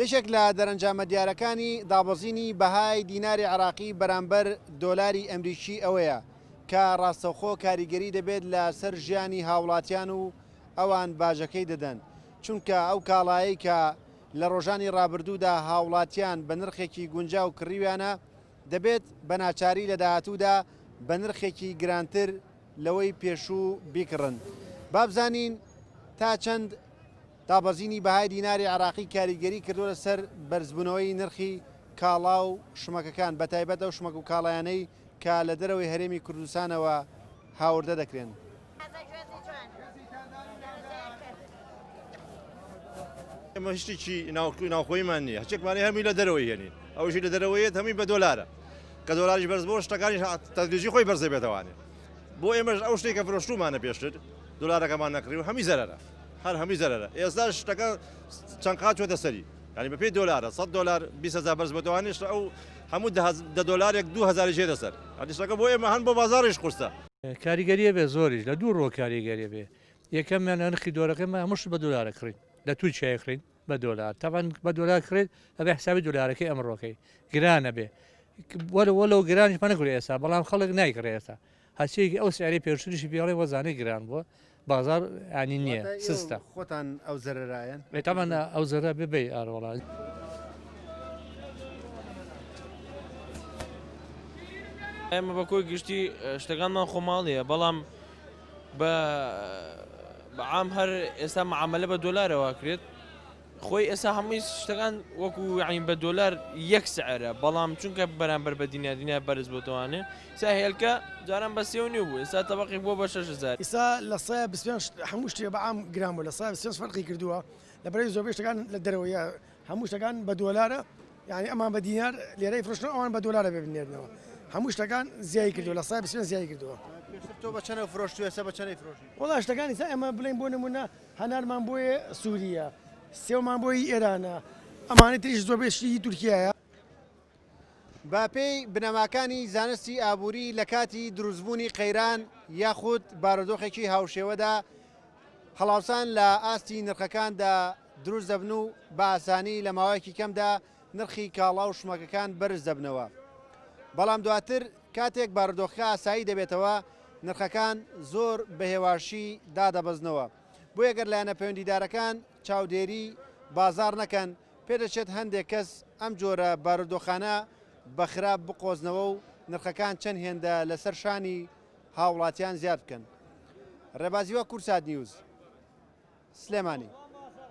یەکێک لە دەرەنجامە دیارەکانی دابەزینی بەهای دیناری عراقی بەرامبەر دۆلاری ئەمریکی ئەوەیە کە ڕاستەوخۆ کاریگەری دەبێت لە سەر ژیانی هاوڵاتیان و ئەوان باژەکەی دەدەن چونکە ئەو کاڵایی کە لە ڕۆژانی ڕابردوودا هاوڵاتیان بە نرخێکی گونجاو کڕیویانە دەبێت بە ناچاری لە داهاتوودا بە نرخێکی گرانتر لەوەی پێشوو بیکڕن. بابزانین تا چەند دابەزینی بەهای دیناری عراقی کاریگەری کردو لەسەر بەرزبوونەوەی نرخی کاڵا و شمەکەکان بە تایبەت ئەو شمەک و کاڵایانەی کە لە دەرەوەی هەرێمی کوردستانەوە هاوردە دەکرێن. ئێمە هیچی ناوخۆیمان نییە هەچێکمانی هەمی لە دەرەوەی هێنین ئەوشی لە دەرەوەیەت هەمی بە دۆلارە کە دۆلاریش بەرز بۆ شتەکانی تەدریجی خۆی بەرزە بێتوانێت بۆ ئێمەش ئەو شتێک کە فرۆشتومانە پێشتر دۆلارەکەمان نەکڕی و هەمی زەرەرە هەر هەمی زەرەرە ئێستا شتەکە چەند قات چۆتە سەری ینی بە پێی دۆلارە 100 دلار 20,000 بەرز بەتوانێت ئەو هەموو دە دۆلارێک 2,000 ژێ دەسەر هەردیشتەکە بۆ ئێمە هەن بۆ بازاڕیش قورسە کاریگەریە بێ زۆریش لە دوو ڕۆ کاریگەریە بێ یەکەمیان نرخی دۆلارەکەمە هەمووش بە دۆلارە کڕین لە تووچای کڕین بە دۆلار تاوان بە دۆلار کڕێت ئەبێ حسابی دۆلارەکەی ئەمڕۆکەی گرانە بێ وەلو گرانیش پەنەگوری ئێستا بەڵام خەڵک نایکڕێ ئێستا هەچەیەکی ئەو سیاری پێشتریشی پێڵێ وەزانەی گران بووە بازار ئانی نییە سستە خۆتان ئەو زەرەرایەن بێتامان ئەو زەرە ببێ ئاڕۆڵان. ئێمە بە کۆی گشتی شتەکانمان خۆماڵیە بەڵام بە عام هەر ئێستا معاملە بە دۆلارەوە کرێت خۆی ئێستا هەمووی شتەکان وەکو عین بە دۆلار یەک سعرە بەڵام چونکە بەرامبەر بە دینیا بەرز بۆتەوانێ سا هێلکە جاران بە 3.5 بوو ئێستا تەبەقی بۆ بە 6,000 ئێستا لە سایە هەموو شتێ بە عام گران بوو لە سای فەرقی کردووە لە بەرەی زۆربەی شتەکان لە دەرەوەیە هەموو شتەکان بە دۆلارە یعنی ئەمان بە دینار لێرەی فرۆشتن ئەوان بە دۆلارە ببنێرنەوە هەموو شتەکان زیای کردووە لە سای زیای کردووە. تۆ بە چەنە فرۆشت ئێستا بە چەنەی فرۆشی؟ وڵا شتەکانی سا ئێمە بڵێن بۆ نمونە هەنارمان بۆیە سووریە سێومان بۆی ئێرانە ئەمانەی تریش زۆربێشی تورکیایە. با پێی بنەماکانی زانستی ئابووری لە کاتی دروستبوونی قەیران یاخود بارودۆخێکی هاوشێوەدا هەڵاوسان لە ئاستی نرخەکاندا دروست دەبن و بە ئاسانی لە ماوەیەکی کەمدا نرخی کاڵا و شمەکەکان بەرز دەبنەوە بەڵام دواتر کاتێک بارودۆخەکە ئاسایی دەبێتەوە نرخەکان زۆر بەهێواشی دادەبەزنەوە بۆ یەگەر لایەنە پەیوەندیدارەکان چاودێری بازار نەکەن پێدەچێت هەندێک کەس ئەم جۆرە بارودۆخانە بە خراپ بقۆزنەوە و نرخەکان چەند هێندە لەسەر شانی هاوڵاتیان زیاد بکەن. ڕێبازیوە کورسات نیوز سلێمانی.